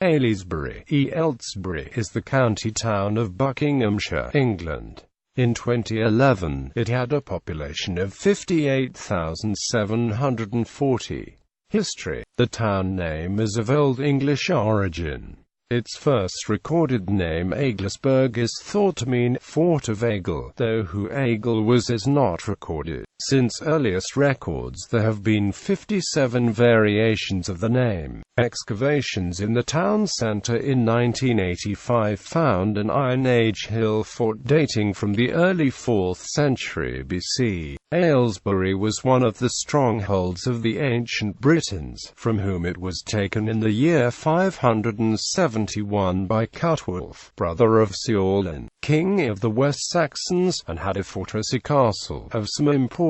Aylesbury, ʻeɪəlzbri, is the county town of Buckinghamshire, England. In 2011, it had a population of 58,740. History. The town name is of Old English origin. Its first recorded name, Aylesbury, is thought to mean Fort of Aigle, though who Aigle was is not recorded. Since earliest records there have been 57 variations of the name. Excavations in the town centre in 1985 found an Iron Age hill fort dating from the early 4th century BC. Aylesbury was one of the strongholds of the ancient Britons, from whom it was taken in the year 571 by Cutwulf, brother of Ceawlin, king of the West Saxons, and had a fortressy castle of some importance,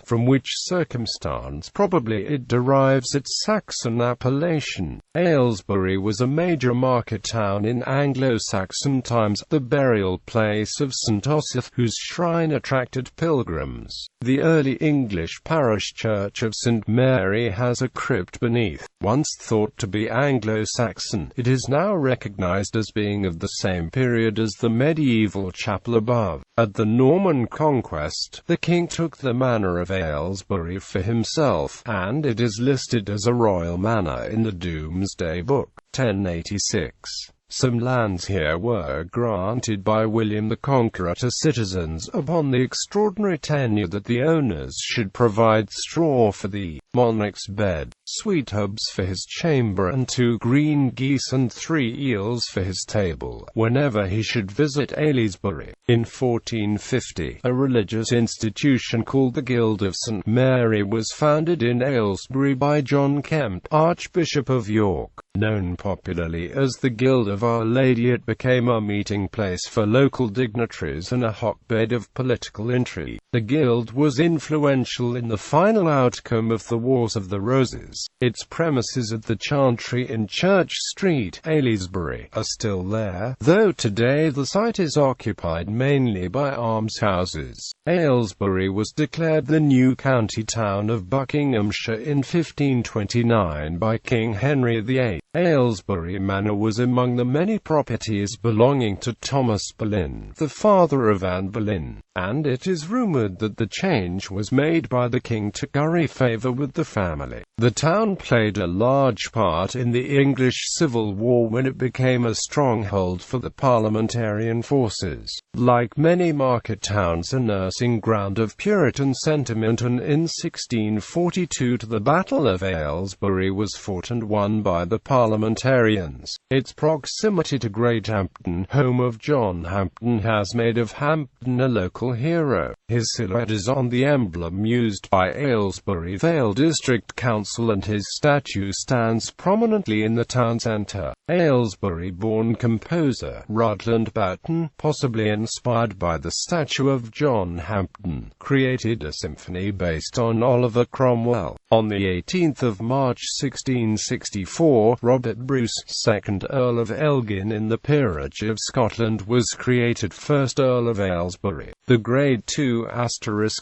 from which circumstance probably it derives its Saxon appellation. Aylesbury was a major market town in Anglo-Saxon times, the burial place of St. Osyth, whose shrine attracted pilgrims. The early English parish church of St. Mary has a crypt beneath. Once thought to be Anglo-Saxon, it is now recognized as being of the same period as the medieval chapel above. At the Norman conquest, the king took the manor of Aylesbury for himself, and it is listed as a royal manor in the Domesday Book, 1086. Some lands here were granted by William the Conqueror to citizens upon the extraordinary tenure that the owners should provide straw for the monarch's bed, sweet herbs for his chamber, and 2 green geese and 3 eels for his table, whenever he should visit Aylesbury. In 1450, a religious institution called the Guild of St. Mary was founded in Aylesbury by John Kemp, Archbishop of York. Known popularly as the Guild of Our Lady, it became a meeting place for local dignitaries and a hotbed of political intrigue. The Guild was influential in the final outcome of the Wars of the Roses. Its premises at the Chantry in Church Street, Aylesbury, are still there, though today the site is occupied mainly by almshouses. Aylesbury was declared the new county town of Buckinghamshire in 1529 by King Henry VIII. Aylesbury Manor was among the many properties belonging to Thomas Boleyn, the father of Anne Boleyn, and it is rumoured that the change was made by the king to curry favour with the family. The town played a large part in the English Civil War when it became a stronghold for the parliamentarian forces. Like many market towns, a nursing ground of Puritan sentiment, and in 1642 the Battle of Aylesbury was fought and won by the parliamentarians. Its proximity to Greathampton, home of John Hampden, has made of Hampden a local hero. His silhouette is on the emblem used by Aylesbury Vale District Council, and his statue stands prominently in the town centre. Aylesbury-born composer Rutland Boughton, possibly inspired by the statue of John Hampden, created a symphony based on Oliver Cromwell. On the 18th of March 1664, Robert Bruce, 2nd Earl of Elgin in the Peerage of Scotland, was created 1st Earl of Aylesbury. The Grade II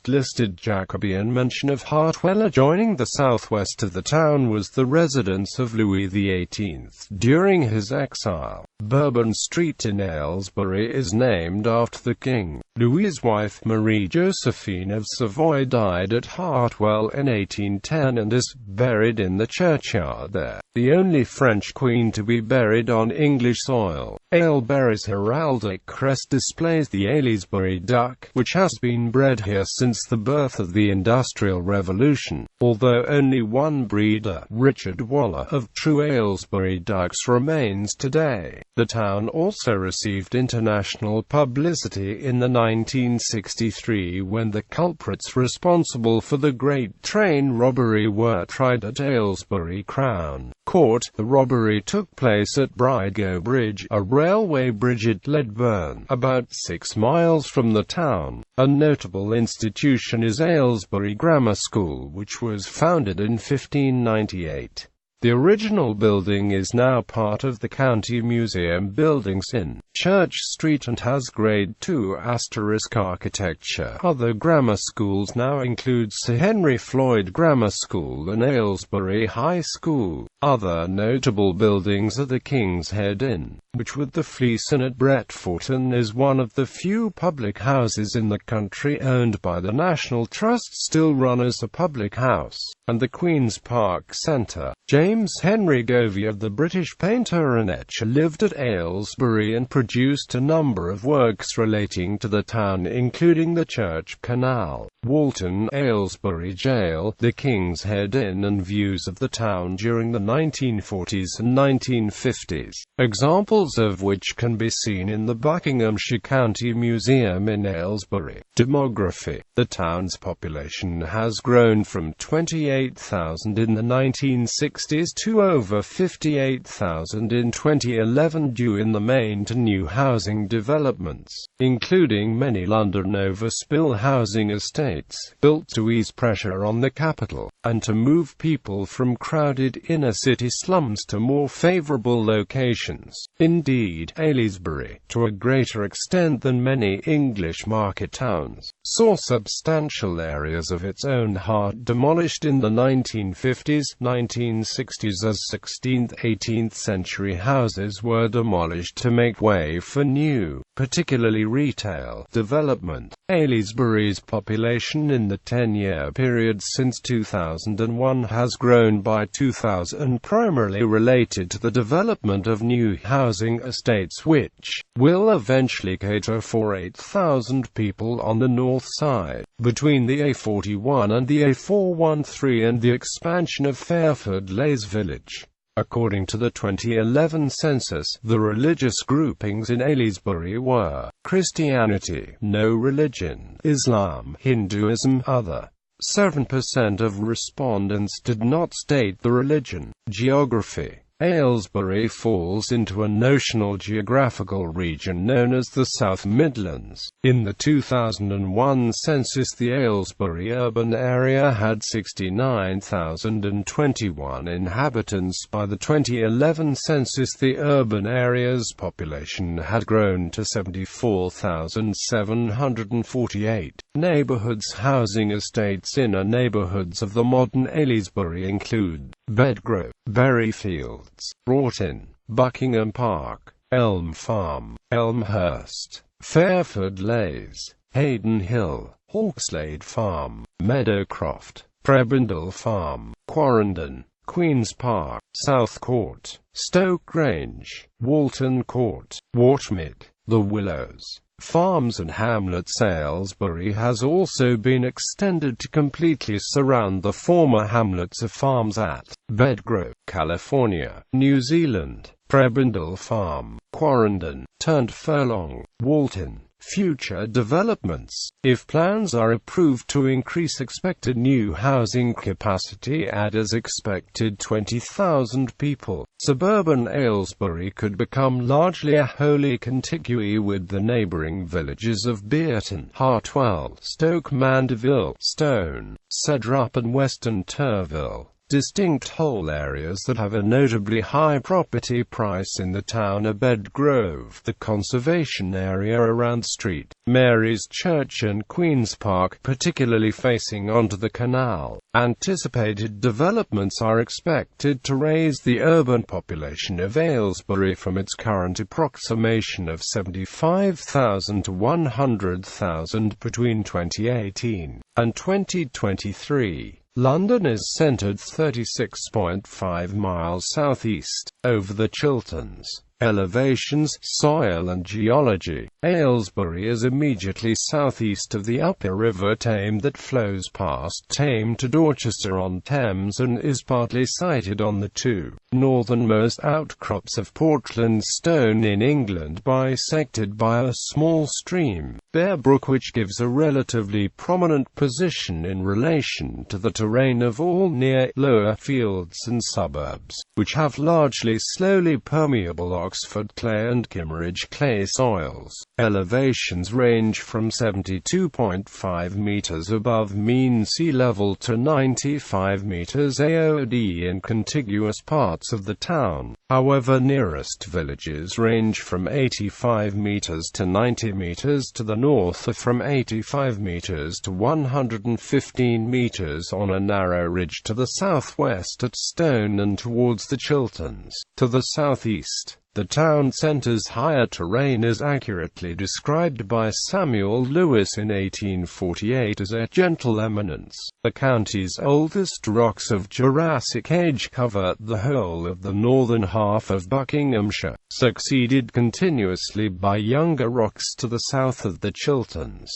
listed Jacobean mention of Hartwell adjoining the southwest of the town was the residence of Louis XVIII during his exile. Bourbon Street in Aylesbury is named after the king. Louis's wife Marie Josephine of Savoy died at Hartwell in 1810 and is buried in the churchyard there, the only French queen to be buried on English soil. Aylesbury's heraldic crest displays the Aylesbury duck, which has been bred here since the birth of the Industrial Revolution, although only one breeder, Richard Waller, of true Aylesbury ducks remains today. The town also received international publicity in the 1963 when the culprits responsible for the Great Train robbery were tried at Aylesbury Crown Court. The robbery took place at Bridgo Bridge, a railway bridge at Ledburn, about 6 miles from the town. A notable institution is Aylesbury Grammar School, which was founded in 1598. The original building is now part of the County Museum buildings in Church Street and has Grade II * architecture. Other grammar schools now include Sir Henry Floyd Grammar School and Aylesbury High School. Other notable buildings are the King's Head Inn, which with the Fleece Inn at Bretforton is one of the few public houses in the country owned by the National Trust still run as a public house, and the Queen's Park Centre. James Henry Govey, the British painter and etcher, lived at Aylesbury and produced a number of works relating to the town, including the Church Canal, Walton, Aylesbury Jail, the King's Head Inn, and views of the town during the 1940s and 1950s, examples of which can be seen in the Buckinghamshire County Museum in Aylesbury. Demography. The town's population has grown from 28,000 in the 1960s to over 58,000 in 2011 due in the main to new housing developments, including many London overspill housing estates, built to ease pressure on the capital, and to move people from crowded inner-city slums to more favourable locations. Indeed, Aylesbury, to a greater extent than many English market towns, saw substantial areas of its own heart demolished in the 1950s, 1960s as 16th–18th century houses were demolished to make way for new, particularly retail, development. Aylesbury's population in the 10-year period since 2001 has grown by 2,000, primarily related to the development of new housing estates which will eventually cater for 8,000 people on the north side, between the A41 and the A413, and the expansion of Fairford Leys Village. According to the 2011 census, the religious groupings in Aylesbury were Christianity, no religion; Islam, Hinduism, other. 7% of respondents did not state the religion. Geography. Aylesbury falls into a notional geographical region known as the South Midlands. In the 2001 census, the Aylesbury urban area had 69,021 inhabitants. By the 2011 census, the urban area's population had grown to 74,748. Neighbourhoods. Housing estates. Inner neighbourhoods of the modern Aylesbury include Bedgrove, Berryfields, Broughton, Buckingham Park, Elm Farm, Elmhurst, Fairford Leys, Hayden Hill, Hawkslade Farm, Meadowcroft, Prebendal Farm, Quarrendon, Queen's Park, South Court, Stoke Grange, Walton Court, Wartmead, The Willows. Farms and hamlets. Aylesbury has also been extended to completely surround the former hamlets of farms at Bedgrove, California, New Zealand, Prebendal Farm, Quarrendon, turned Furlong, Walton. Future developments. If plans are approved to increase expected new housing capacity at as expected 20,000 people, suburban Aylesbury could become largely a wholly contiguous with the neighbouring villages of Bearton, Hartwell, Stoke Mandeville, Stone, Cedrup and Weston Turville. Distinct whole areas that have a notably high property price in the town are Bedgrove, the conservation area around St. Mary's Church, and Queen's Park, particularly facing onto the canal. Anticipated developments are expected to raise the urban population of Aylesbury from its current approximation of 75,000 to 100,000 between 2018 and 2023. London is centred 36.5 miles southeast, over the Chilterns. Elevations, soil and geology. Aylesbury is immediately southeast of the upper River Tame that flows past Tame to Dorchester-on-Thames and is partly sited on the two northernmost outcrops of Portland stone in England, bisected by a small stream, Bear Brook, which gives a relatively prominent position in relation to the terrain of all near lower fields and suburbs, which have largely slowly permeable Oxford clay and Kimmeridge clay soils. Elevations range from 72.5 meters above mean sea level to 95 meters AOD in contiguous parts of the town. However, nearest villages range from 85 meters to 90 meters to the north, or from 85 meters to 115 meters on a narrow ridge to the southwest at Stone and towards the Chilterns. To the southeast, the town centre's higher terrain is accurately described by Samuel Lewis in 1848 as a gentle eminence. The county's oldest rocks of Jurassic age cover the whole of the northern half of Buckinghamshire, succeeded continuously by younger rocks to the south of the Chilterns.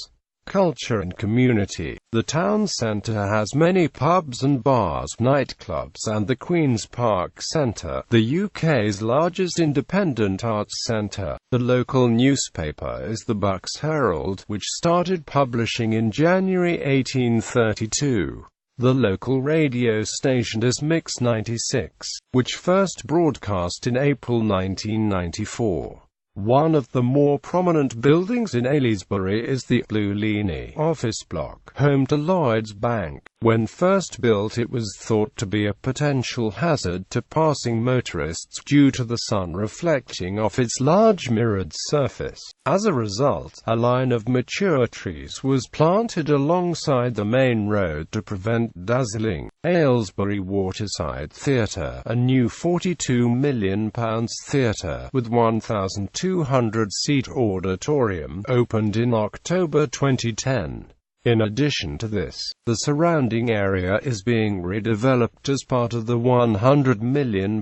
Culture and community. The town centre has many pubs and bars, nightclubs, and the Queen's Park Centre, the UK's largest independent arts centre. The local newspaper is the Bucks Herald, which started publishing in January 1832. The local radio station is Mix 96, which first broadcast in April 1994. One of the more prominent buildings in Aylesbury is the Blue Leaney office block, home to Lloyds Bank. When first built, it was thought to be a potential hazard to passing motorists due to the sun reflecting off its large mirrored surface. As a result, a line of mature trees was planted alongside the main road to prevent dazzling. Aylesbury Waterside Theatre, a new £42 million theatre with 1,200-seat auditorium, opened in October 2010. In addition to this, the surrounding area is being redeveloped as part of the £100 million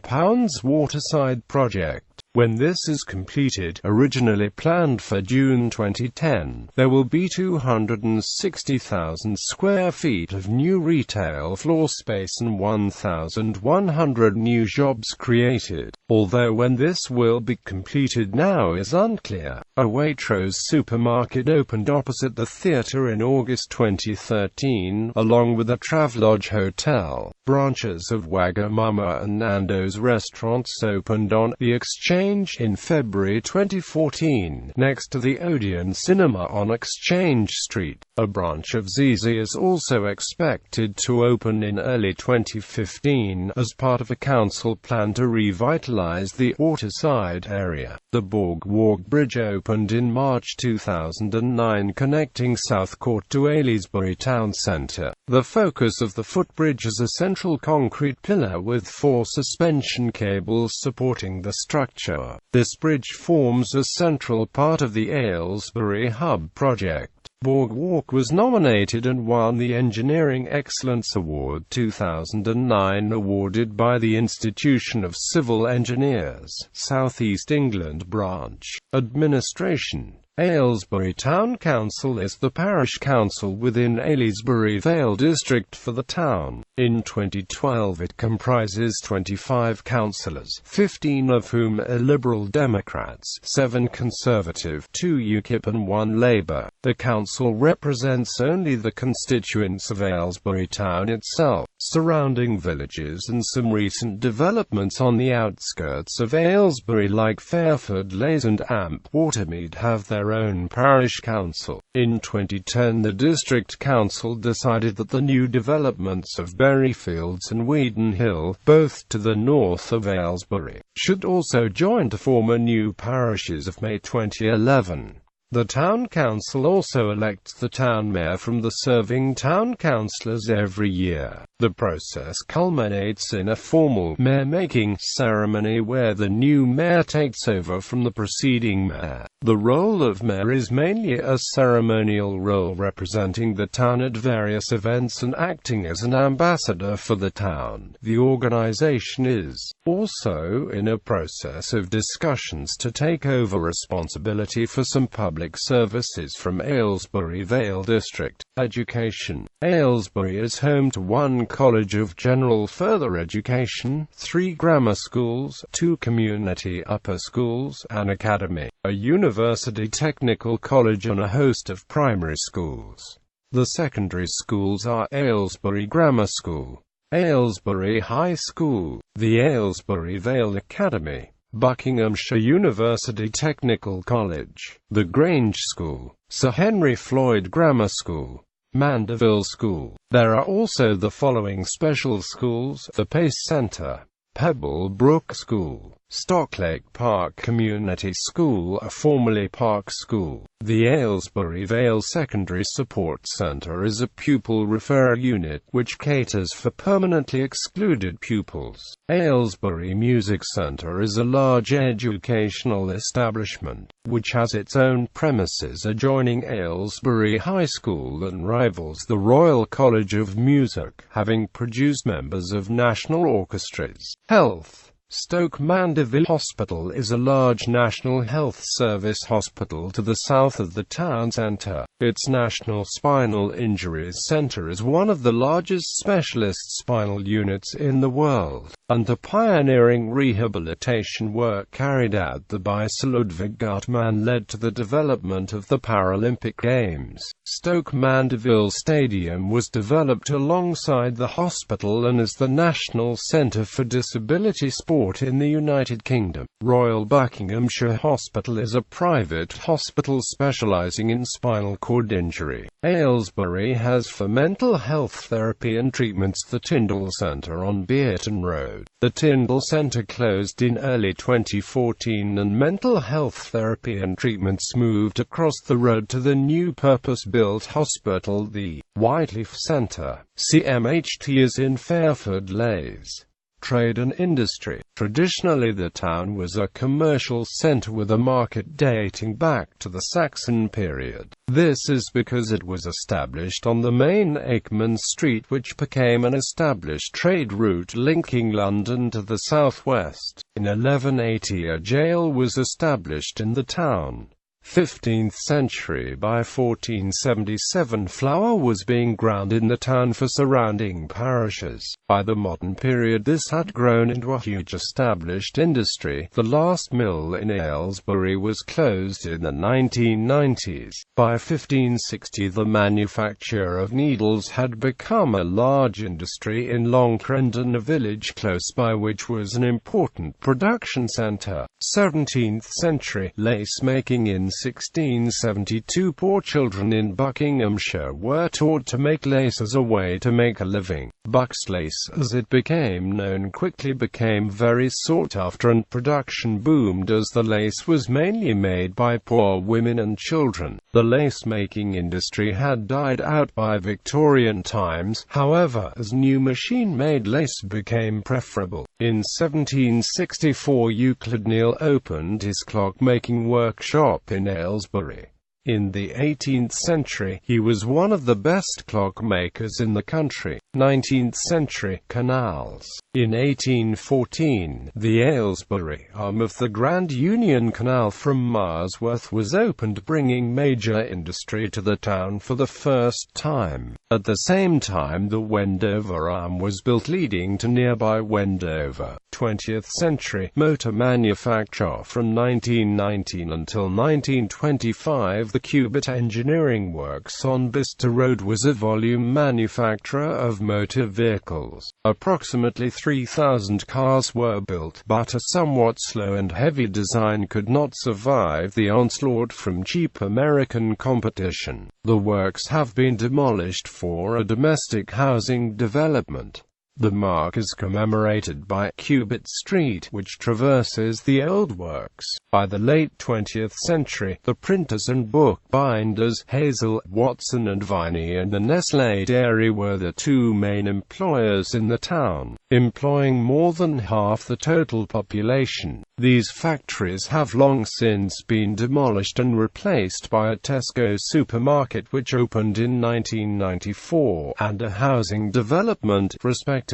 Waterside project. When this is completed, originally planned for June 2010, there will be 260,000 square feet of new retail floor space and 1,100 new jobs created, although when this will be completed now is unclear. A Waitrose supermarket opened opposite the theatre in August 2013, along with a Travelodge hotel. Branches of Wagamama and Nando's restaurants opened on the Exchange in February 2014, next to the Odeon Cinema on Exchange Street. A branch of ZZ is also expected to open in early 2015, as part of a council plan to revitalise the Waterside area. The Boardwalk Bridge opened in March 2009, connecting Southcourt to Aylesbury Town Centre. The focus of the footbridge is a central concrete pillar with 4 suspension cables supporting the structure. This bridge forms a central part of the Aylesbury Hub project. Boardwalk was nominated and won the Engineering Excellence Award 2009, awarded by the Institution of Civil Engineers, South East England Branch. Administration. Aylesbury Town Council is the parish council within Aylesbury Vale district for the town. In 2012 it comprises 25 councillors, 15 of whom are Liberal Democrats, 7 Conservative, 2 UKIP and 1 Labour. The council represents only the constituents of Aylesbury Town itself. Surrounding villages and some recent developments on the outskirts of Aylesbury like Fairford Leys and Amp Watermead have their own parish council. In 2010 the district council decided that the new developments of Berryfields and Weedon Hill, both to the north of Aylesbury, should also join to form a new parishes of May 2011. The town council also elects the town mayor from the serving town councillors every year. The process culminates in a formal mayor-making ceremony where the new mayor takes over from the preceding mayor. The role of mayor is mainly a ceremonial role, representing the town at various events and acting as an ambassador for the town. The organisation is also in a process of discussions to take over responsibility for some public services from Aylesbury Vale District. Education. Aylesbury is home to 1 College of General Further Education, 3 grammar schools, 2 community upper schools, an academy, a university technical college and a host of primary schools. The secondary schools are Aylesbury Grammar School, Aylesbury High School, the Aylesbury Vale Academy, Buckinghamshire University Technical College, the Grange School, Sir Henry Floyd Grammar School, Mandeville School. There are also the following special schools: the Pace Centre, Pebble Brook School, Stocklake Park Community School, formerly Park School. The Aylesbury Vale Secondary Support Centre is a pupil referral unit which caters for permanently excluded pupils. Aylesbury Music Centre is a large educational establishment, which has its own premises adjoining Aylesbury High School and rivals the Royal College of Music, having produced members of national orchestras. Health. Stoke Mandeville Hospital is a large National Health Service hospital to the south of the town centre. Its National Spinal Injuries Centre is one of the largest specialist spinal units in the world, and the pioneering rehabilitation work carried out by Sir Ludwig Guttmann led to the development of the Paralympic Games. Stoke Mandeville Stadium was developed alongside the hospital and is the National Centre for Disability Sport in the United Kingdom. Royal Buckinghamshire Hospital is a private hospital specialising in spinal cord injury. Aylesbury has for mental health therapy and treatments the Tyndall Centre on Bearton Road. The Tyndall Centre closed in early 2014 and mental health therapy and treatments moved across the road to the new purpose-built hospital, the Whiteleaf Centre. CMHT is in Fairford Leys. Trade and industry. Traditionally the town was a commercial centre with a market dating back to the Saxon period. This is because it was established on the main Akeman Street, which became an established trade route linking London to the southwest. In 1180 a jail was established in the town. 15th century. By 1477 flour was being ground in the town for surrounding parishes. By the modern period this had grown into a huge established industry. The last mill in Aylesbury was closed in the 1990s. By 1560 the manufacture of needles had become a large industry in Longcrendon, a village close by which was an important production centre. 17th century. Lace making. In 1672 poor children in Buckinghamshire were taught to make lace as a way to make a living. Bucks lace, as it became known, quickly became very sought after and production boomed as the lace was mainly made by poor women and children. The lace-making industry had died out by Victorian times, however, as new machine-made lace became preferable. In 1764 Euclid Neal opened his clock-making workshop in Aylesbury. In the 18th century, he was one of the best clockmakers in the country. 19th century. Canals. In 1814, the Aylesbury arm of the Grand Union Canal from Marsworth was opened, bringing major industry to the town for the first time. At the same time the Wendover arm was built, leading to nearby Wendover. 20th century. Motor manufacture. From 1919 until 1925 the Cubitt Engineering Works on Bicester Road was a volume manufacturer of motor vehicles. Approximately 3,000 cars were built, but a somewhat slow and heavy design could not survive the onslaught from cheap American competition. The works have been demolished for a domestic housing development. The mark is commemorated by Cubitt Street, which traverses the old works. By the late 20th century, the printers and bookbinders Hazel, Watson and Viney and the Nestlé dairy were the two main employers in the town, employing more than half the total population. These factories have long since been demolished and replaced by a Tesco supermarket which opened in 1994, and a housing development, respectively.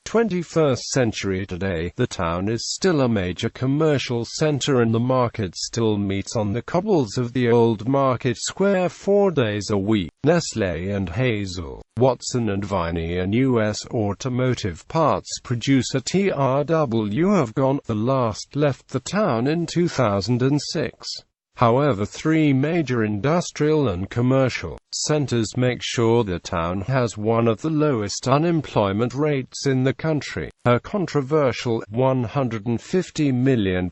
21st century. Today, the town is still a major commercial centre and the market still meets on the cobbles of the old market square 4 days a week. Nestlé and Hazel, Watson and Viney, and US automotive parts producer TRW have gone. The last left the town in 2006. However, three major industrial and commercial centres make sure the town has one of the lowest unemployment rates in the country. Her controversial £150 million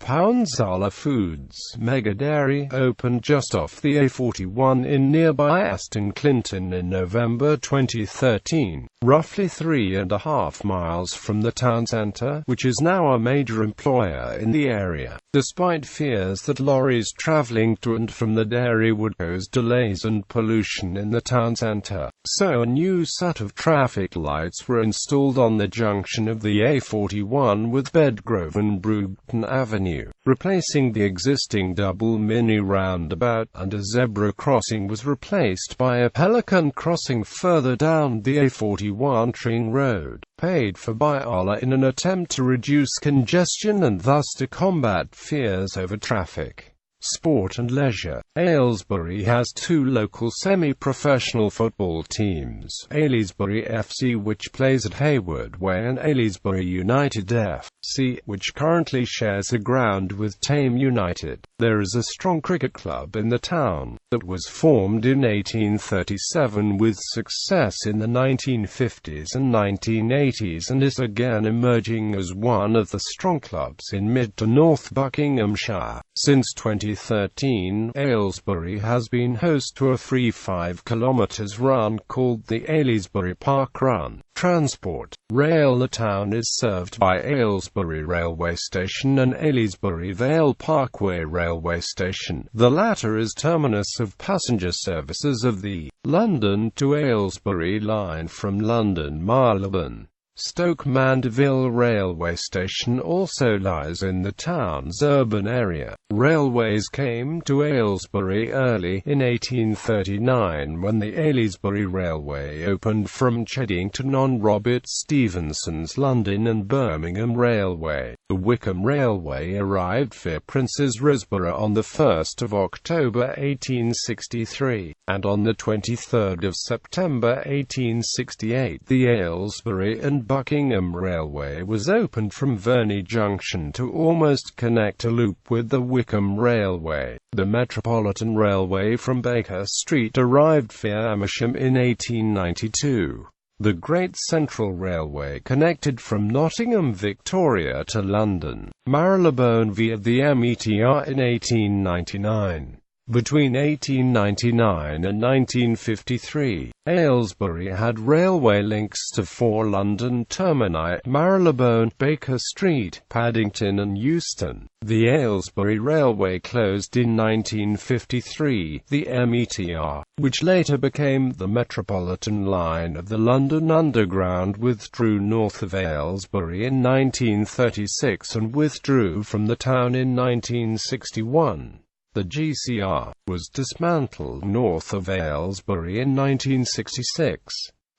Arla Foods mega dairy opened just off the A41 in nearby Aston Clinton in November 2013, roughly 3.5 miles from the town centre, which is now a major employer in the area. Despite fears that lorries travelling to and from the dairy would cause delays and pollution in the town centre, so a new set of traffic lights were installed on the junction of the A41 with Bedgrove and Brugton Avenue, replacing the existing double mini roundabout, and a zebra crossing was replaced by a pelican crossing further down the A41 Tring Road, paid for by Arla in an attempt to reduce congestion and thus to combat fears over traffic. Sport and leisure. Aylesbury has two local semi-professional football teams, Aylesbury FC, which plays at Hayward Way, and Aylesbury United FC, which currently shares a ground with Tame United. There is a strong cricket club in the town, that was formed in 1837 with success in the 1950s and 1980s and is again emerging as one of the strong clubs in mid to North Buckinghamshire. Since 2013, Aylesbury has been host to a free 5 km run called the Aylesbury Park Run. Transport. Rail. The town is served by Aylesbury Railway Station and Aylesbury Vale Parkway Railway Station. The latter is terminus of passenger services of the London to Aylesbury line from London Marylebone. Stoke Mandeville Railway Station also lies in the town's urban area. Railways came to Aylesbury early in 1839 when the Aylesbury Railway opened from Cheddington on Robert Stephenson's London and Birmingham Railway. The Wickham Railway arrived via Princes Risborough on 1 October 1863, and on 23 September 1868 the Aylesbury and Buckingham Railway was opened from Verney Junction to almost connect a loop with the Wickham Railway. The Metropolitan Railway from Baker Street arrived via Amersham in 1892. The Great Central Railway connected from Nottingham, Victoria to London, Marylebone via the METR in 1899. Between 1899 and 1953, Aylesbury had railway links to 4 London termini: Marylebone, Baker Street, Paddington and Euston. The Aylesbury Railway closed in 1953, the METR, which later became the Metropolitan line of the London Underground, withdrew north of Aylesbury in 1936 and withdrew from the town in 1961. The GCR was dismantled north of Aylesbury in 1966.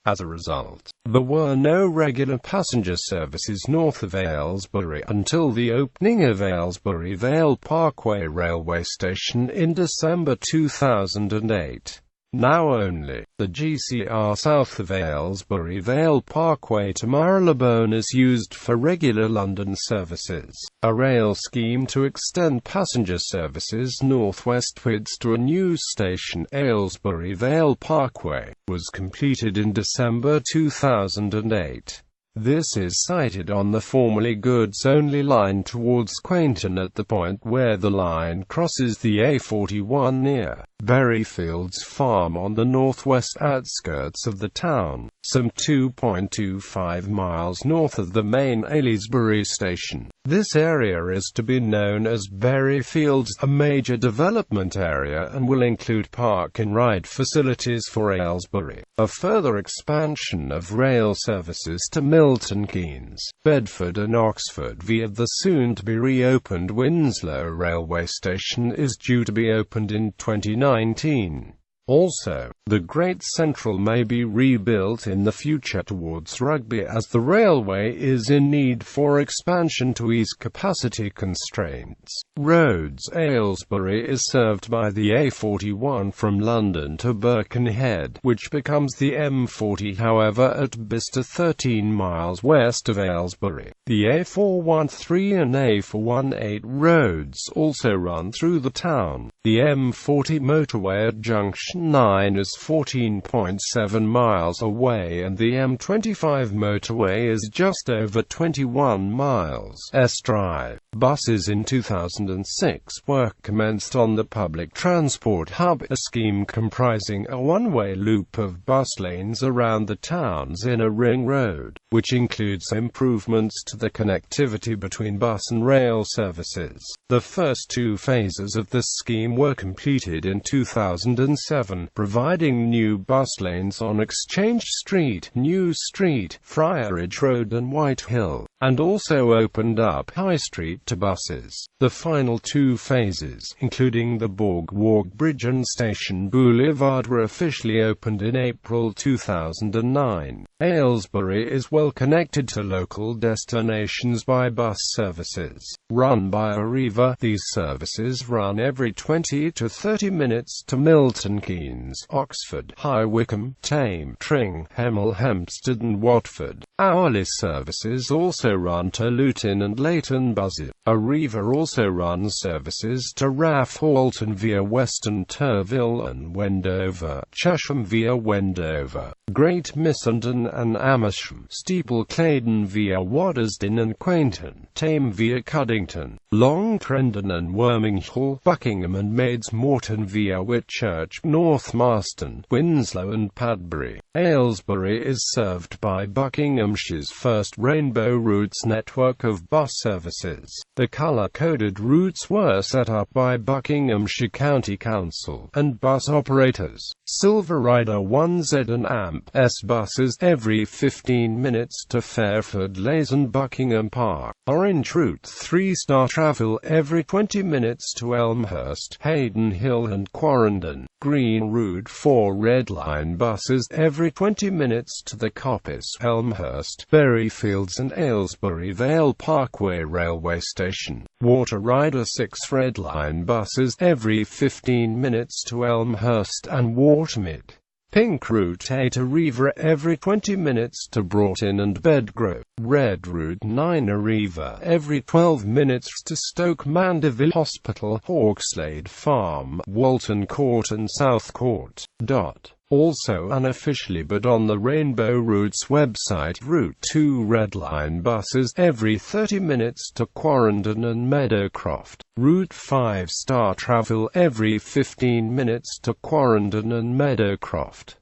As a result, there were no regular passenger services north of Aylesbury until the opening of Aylesbury Vale Parkway Railway Station in December 2008. Now only the GCR south of Aylesbury Vale Parkway to Marylebone is used for regular London services. A rail scheme to extend passenger services northwestwards to a new station, Aylesbury Vale Parkway, was completed in December 2008. This is sited on the formerly goods-only line towards Quainton at the point where the line crosses the A41 near Berryfields Farm on the northwest outskirts of the town, some 2.25 miles north of the main Aylesbury station. This area is to be known as Berryfields, a major development area, and will include park and ride facilities for Aylesbury. A further expansion of rail services to Milton Keynes, Bedford and Oxford via the soon-to-be reopened Winslow railway station is due to be opened in 2019. Also, the Great Central may be rebuilt in the future towards Rugby, as the railway is in need for expansion to ease capacity constraints. Roads. Aylesbury is served by the A41 from London to Birkenhead, which becomes the M40 however at Bicester, 13 miles west of Aylesbury. The A413 and A418 roads also run through the town. The M40 motorway at Junction 9 is 14.7 miles away and the M25 motorway is just over 21 miles drive. Buses in 2006 work commenced on the Public Transport Hub, a scheme comprising a one-way loop of bus lanes around the town's inner ring road, which includes improvements to the connectivity between bus and rail services. The first two phases of the scheme were completed in 2007, providing new bus lanes on Exchange Street, New Street, Friarage Road and Whitehill, and also opened up High Street to buses. The final two phases, including the Boardwalk Bridge and Station Boulevard, were officially opened in April 2009. Aylesbury is well connected to local destinations by bus services. Run by Arriva, these services run every 20 to 30 minutes to Milton Keynes, Oxford, High Wycombe, Tame, Tring, Hemel Hempstead and Watford. Hourly services also run to Luton and Leighton Buzzard. Arriva also runs services to Raff Alton via Weston Turville and Wendover, Chesham via Wendover, Great Missenden and Amersham, Steeple Claydon via Waddesdon and Quainton, Tame via Cuddington, Long Crendon and Worminghall, Buckingham and Maids Morton via Whitchurch, North Marston, Winslow and Padbury. Aylesbury is served by Buckinghamshire's first Rainbow Routes network of bus services. The colour-coded routes were set up by Buckinghamshire County Council and bus operators. Silver Rider 1Z and AMP-S buses every 15 minutes to Fairford Leys and Buckingham Park. Orange Route 3-star travel every 20 minutes to Elmhurst, Hayden Hill and Quarrendon. Green Route 4 Red Line buses every 20 minutes to the Coppice, Elmhurst, Berryfields and Aylesbury Vale Parkway Railway Station. Water Rider 6 Red Line buses every 15 minutes to Elmhurst and Watermead. Pink Route 8 Arriva every 20 minutes to Broughton and Bedgrove. Red Route 9 Arriva every 12 minutes to Stoke Mandeville Hospital, Hawkslade Farm, Walton Court and South Court. Also unofficially but on the Rainbow Routes website, Route 2 Red Line buses every 30 minutes to Quarrendon and Meadowcroft. Route 5-star travel every 15 minutes to Quarrendon and Meadowcroft.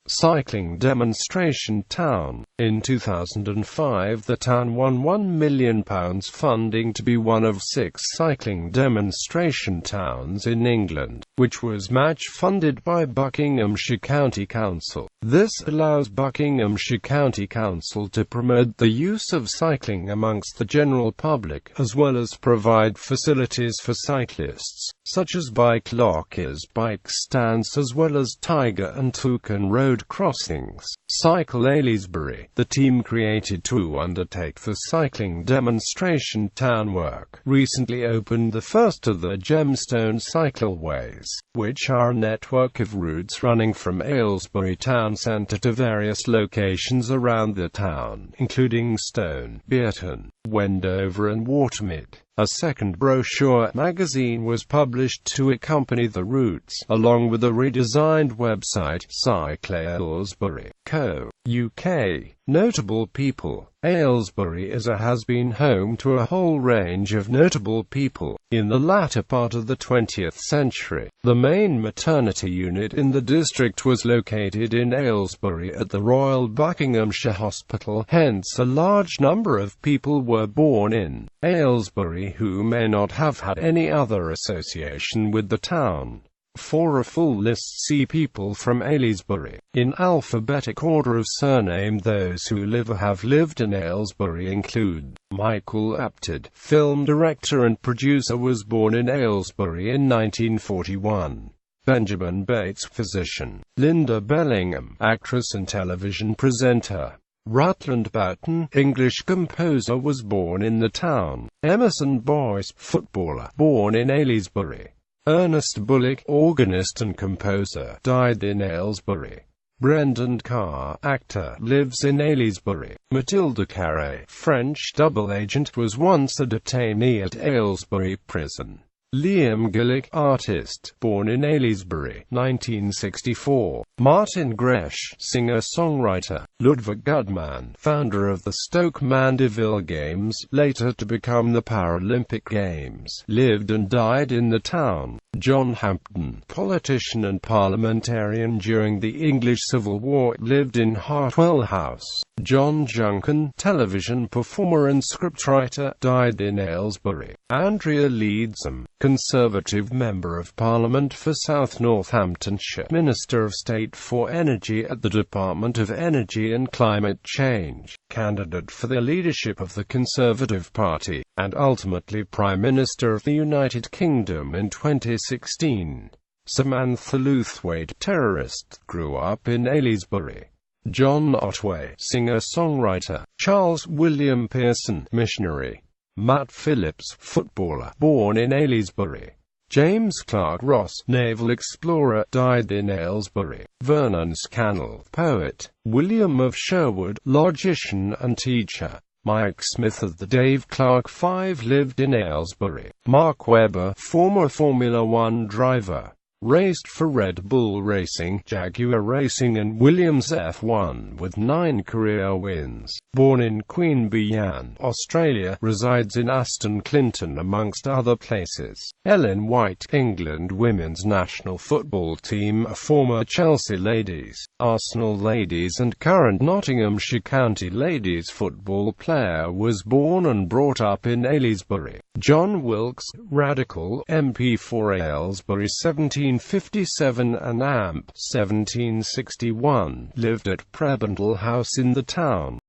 Cycling Demonstration Town. In 2005 the town won £1 million funding to be one of 6 cycling demonstration towns in England, which was match-funded by Buckinghamshire County Council. This allows Buckinghamshire County Council to promote the use of cycling amongst the general public, as well as provide facilities for cyclists, such as bike lockers, bike stands as well as Tiger and Toucan road crossings. Cycle Aylesbury, the team created to undertake the cycling demonstration town work, recently opened the first of the Gemstone cycleways, which are a network of routes running from Aylesbury town centre to various locations around the town, including Stone, Bearton, Wendover and Watermead. A second brochure magazine was published to accompany the routes, along with a redesigned website, Cycle Aylesbury, Co. UK. Notable people. Aylesbury has been home to a whole range of notable people. In the latter part of the 20th century, the main maternity unit in the district was located in Aylesbury at the Royal Buckinghamshire Hospital, hence a large number of people were born in Aylesbury who may not have had any other association with the town. For a full list see people from Aylesbury. In alphabetic order of surname, those who live or have lived in Aylesbury include Michael Apted, film director and producer, was born in Aylesbury in 1941. Benjamin Bates, physician. Linda Bellingham, actress and television presenter. Rutland Boughton, English composer, was born in the town. Emerson Boyce, footballer, born in Aylesbury. Ernest Bullock, organist and composer, died in Aylesbury. Brendan Carr, actor, lives in Aylesbury. Matilda Carré, French double agent, was once a detainee at Aylesbury Prison. Liam Gillick, artist, born in Aylesbury, 1964. Martin Gresh, singer-songwriter. Ludwig Gudman, founder of the Stoke Mandeville Games, later to become the Paralympic Games, lived and died in the town. John Hampden, politician and parliamentarian during the English Civil War, lived in Hartwell House. John Junkin, television performer and scriptwriter, died in Aylesbury. Andrea Leadsom, Conservative Member of Parliament for South Northamptonshire, Minister of State for Energy at the Department of Energy and Climate Change, candidate for the leadership of the Conservative Party, and ultimately Prime Minister of the United Kingdom in 2016. Samantha Luthwaite, terrorist, grew up in Aylesbury. John Otway, singer-songwriter. Charles William Pearson, missionary. Matt Phillips, footballer, born in Aylesbury. James Clark Ross, naval explorer, died in Aylesbury. Vernon Scannell, poet. William of Sherwood, logician and teacher. Mike Smith of the Dave Clark 5 lived in Aylesbury. Mark Webber, former Formula One driver. Raced for Red Bull Racing, Jaguar Racing and Williams F1 with 9 career wins. Born in Queanbeyan, Australia, resides in Aston Clinton amongst other places. Ellen White, England women's national football team, a former Chelsea ladies, Arsenal ladies and current Nottinghamshire County ladies football player, was born and brought up in Aylesbury. John Wilkes, radical, MP for Aylesbury 1757 and AMP 1761, lived at Prebendal House in the town.